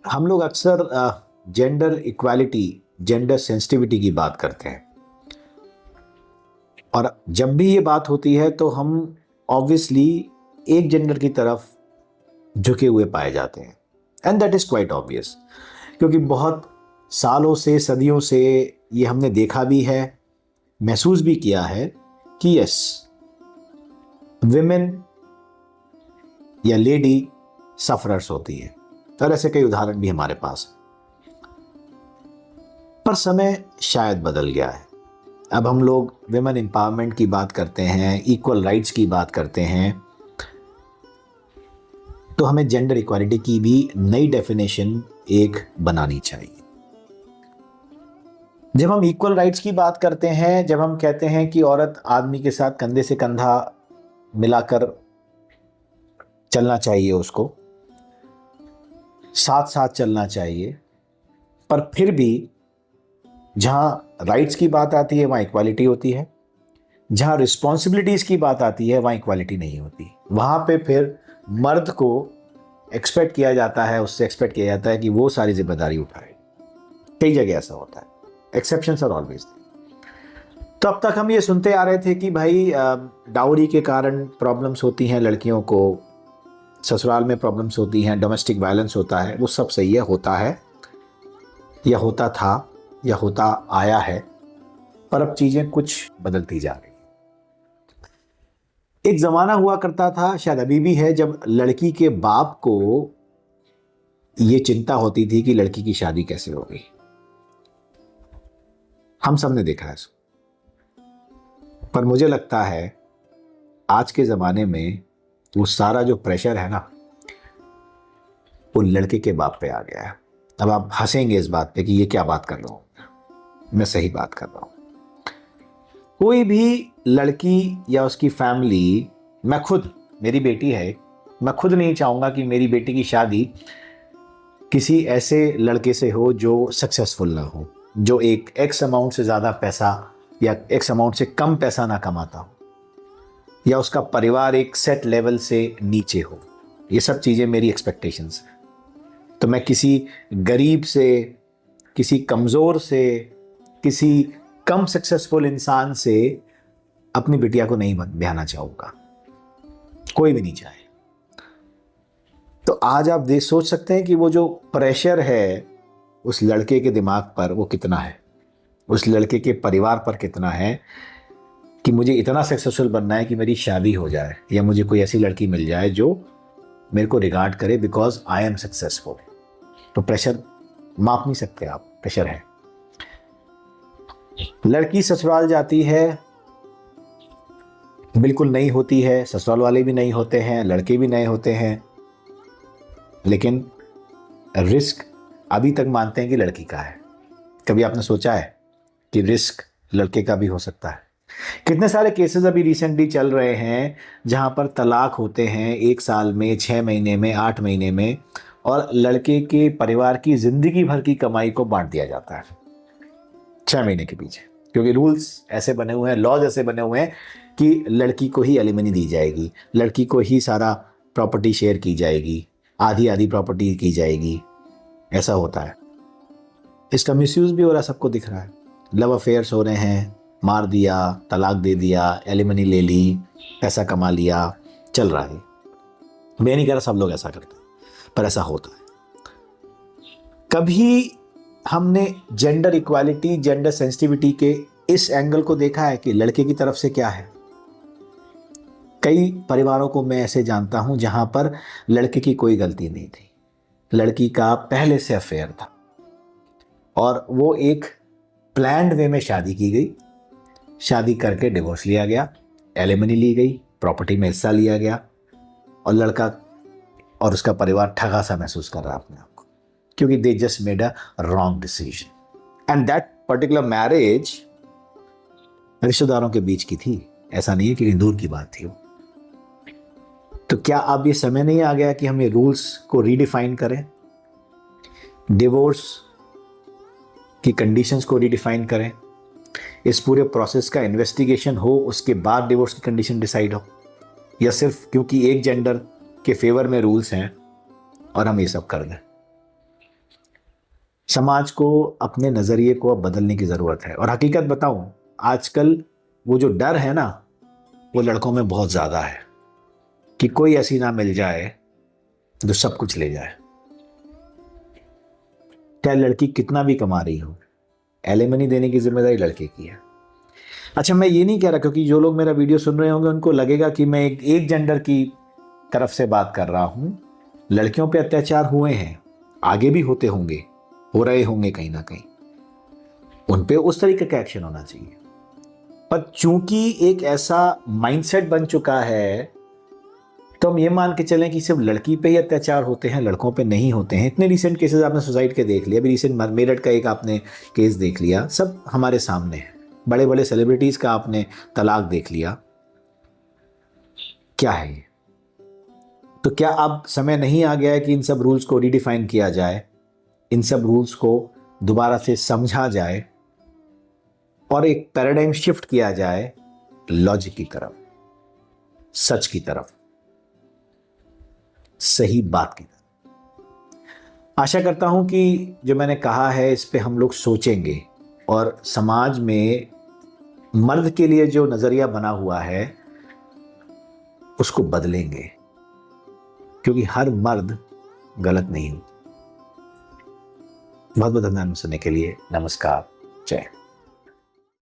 हम लोग अक्सर जेंडर इक्वालिटी, जेंडर सेंसिटिविटी की बात करते हैं और जब भी ये बात होती है तो हम ऑब्वियसली एक जेंडर की तरफ झुके हुए पाए जाते हैं। And that is quite obvious, क्योंकि बहुत सालों से, सदियों से ये हमने देखा भी है, महसूस भी किया है कि यस, विमेन या लेडी सफरर्स होती है और ऐसे कई उदाहरण भी हमारे पास हैं। पर समय शायद बदल गया है। अब हम लोग विमेन एम्पावरमेंट की बात करते हैं, इक्वल राइट्स की बात करते हैं, तो हमें जेंडर इक्वालिटी की भी नई डेफिनेशन एक बनानी चाहिए। जब हम इक्वल राइट्स की बात करते हैं, जब हम कहते हैं कि औरत आदमी के साथ कंधे से कंधा मिलाकर चलना चाहिए, उसको साथ साथ चलना चाहिए, पर फिर भी जहां राइट्स की बात आती है वहां इक्वालिटी होती है, जहां रिस्पॉन्सिबिलिटीज की बात आती है वहां इक्वालिटी नहीं होती। वहां पे फिर मर्द को एक्सपेक्ट किया जाता है, उससे एक्सपेक्ट किया जाता है कि वो सारी जिम्मेदारी उठाए। कई जगह ऐसा होता है, एक्सेप्शंस आर ऑलवेज। तो अब तक हम ये सुनते आ रहे थे कि भाई डाउरी के कारण प्रॉब्लम्स होती हैं लड़कियों को, ससुराल में प्रॉब्लम्स होती हैं, डोमेस्टिक वायलेंस होता है। वो सब सही है, होता है या होता था या होता आया है, पर अब चीजें कुछ बदलती जा रही। एक जमाना हुआ करता था, शायद अभी भी है, जब लड़की के बाप को ये चिंता होती थी कि लड़की की शादी कैसे होगी। हम सब ने देखा है इसको। पर मुझे लगता है आज के ज़माने में वो सारा जो प्रेशर है ना, वो लड़के के बाप पे आ गया है। अब आप हंसेंगे इस बात पे कि ये क्या बात कर रहा हूँ, मैं सही बात कर रहा हूँ। कोई भी लड़की या उसकी फैमिली, मैं खुद, मेरी बेटी है, मैं खुद नहीं चाहूँगा कि मेरी बेटी की शादी किसी ऐसे लड़के से हो जो सक्सेसफुल ना हो, जो एक एक्स अमाउंट से ज़्यादा पैसा या एक्स अमाउंट से कम पैसा ना कमाता हो, या उसका परिवार एक सेट लेवल से नीचे हो। ये सब चीज़ें मेरी एक्सपेक्टेशंस हैं। तो मैं किसी गरीब से, किसी कमज़ोर से, किसी कम सक्सेसफुल इंसान से अपनी बिटिया को नहीं ब्याहना चाहूँगा, कोई भी नहीं चाहे। तो आज आप सोच सकते हैं कि वो जो प्रेशर है उस लड़के के दिमाग पर वो कितना है, उस लड़के के परिवार पर कितना है, कि मुझे इतना सक्सेसफुल बनना है कि मेरी शादी हो जाए या मुझे कोई ऐसी लड़की मिल जाए जो मेरे को रिगार्ड करे बिकॉज आई एम सक्सेसफुल। तो प्रेशर माप नहीं सकते आप, प्रेशर है। लड़की ससुराल जाती है, बिल्कुल नहीं होती है, ससुराल वाले भी नहीं होते हैं, लड़के भी नहीं होते हैं, लेकिन रिस्क अभी तक मानते हैं कि लड़की का है। कभी आपने सोचा है कि रिस्क लड़के का भी हो सकता है? कितने सारे केसेस अभी रिसेंटली चल रहे हैं जहां पर तलाक होते हैं 1 साल में, 6 महीने में, 8 महीने में, और लड़के के परिवार की जिंदगी भर की कमाई को बांट दिया जाता है 6 महीने के पीछे, क्योंकि रूल्स ऐसे बने हुए हैं, लॉज ऐसे बने हुए हैं कि लड़की को ही एलिमनी दी जाएगी, लड़की को ही सारा प्रॉपर्टी शेयर की जाएगी, आधी आधी प्रॉपर्टी की जाएगी। ऐसा होता है। इसका मिसयूज भी हो रहा है, सबको दिख रहा है। लव अफेयर्स हो रहे हैं, मार दिया, तलाक दे दिया, एलिमनी ले ली, पैसा कमा लिया, चल रहा है। मैं नहीं कह रहा सब लोग ऐसा करते हैं, पर ऐसा होता है। कभी हमने जेंडर इक्वालिटी, जेंडर सेंसिटिविटी के इस एंगल को देखा है कि लड़के की तरफ से क्या है? कई परिवारों को मैं ऐसे जानता हूं जहां पर लड़के की कोई गलती नहीं थी, लड़की का पहले से अफेयर था और वो एक प्लान्ड वे में शादी की गई, शादी करके डिवोर्स लिया गया, एलिमनी ली गई, प्रॉपर्टी में हिस्सा लिया गया, और लड़का और उसका परिवार ठगा सा महसूस कर रहा है अपने आप को, क्योंकि they just made a wrong decision. And that particular marriage रिश्तेदारों के बीच की थी, ऐसा नहीं है कि दूर की बात थी वो। तो क्या अब ये समय नहीं आ गया कि हम ये रूल्स को रीडिफाइन करें, डिवोर्स की कंडीशंस को रीडिफाइन करें, इस पूरे प्रोसेस का इन्वेस्टिगेशन हो, उसके बाद डिवोर्स की कंडीशन डिसाइड हो? या सिर्फ क्योंकि एक जेंडर के फेवर में रूल्स हैं और हम ये सब कर दें? समाज को अपने नज़रिए को अब बदलने की ज़रूरत है। और हकीकत बताऊं, आजकल वो जो डर है ना, वो लड़कों में बहुत ज़्यादा है कि कोई ऐसी ना मिल जाए जो सब कुछ ले जाए। चाहे लड़की कितना भी कमा रही हो, एलिमनी देने की जिम्मेदारी लड़के की है। अच्छा, मैं ये नहीं कह रहा, क्योंकि जो लोग मेरा वीडियो सुन रहे होंगे उनको लगेगा कि मैं एक जेंडर की तरफ से बात कर रहा हूं। लड़कियों पे अत्याचार हुए हैं, आगे भी होते होंगे, हो रहे होंगे कहीं ना कहीं, उन पे उस तरीके का एक्शन होना चाहिए। पर चूंकि एक ऐसा माइंडसेट बन चुका है, तो हम ये मान के चलें कि सिर्फ लड़की पे ही अत्याचार होते हैं, लड़कों पे नहीं होते हैं। इतने रिसेंट केसेस आपने सुसाइड के देख लिया, अभी रिसेंट मेरठ का एक आपने केस देख लिया, सब हमारे सामने है। बड़े बड़े सेलिब्रिटीज का आपने तलाक देख लिया। क्या है ये? तो क्या अब समय नहीं आ गया है कि इन सब रूल्स को रीडिफाइन किया जाए, इन सब रूल्स को दोबारा से समझा जाए और एक पैराडाइम शिफ्ट किया जाए लॉजिक की तरफ, सच की तरफ, सही बात की तरफ। आशा करता हूं कि जो मैंने कहा है इस पे हम लोग सोचेंगे और समाज में मर्द के लिए जो नजरिया बना हुआ है उसको बदलेंगे, क्योंकि हर मर्द गलत नहीं होता। बहुत बहुत धन्यवाद सुनने के लिए। नमस्कार, जय हिंद।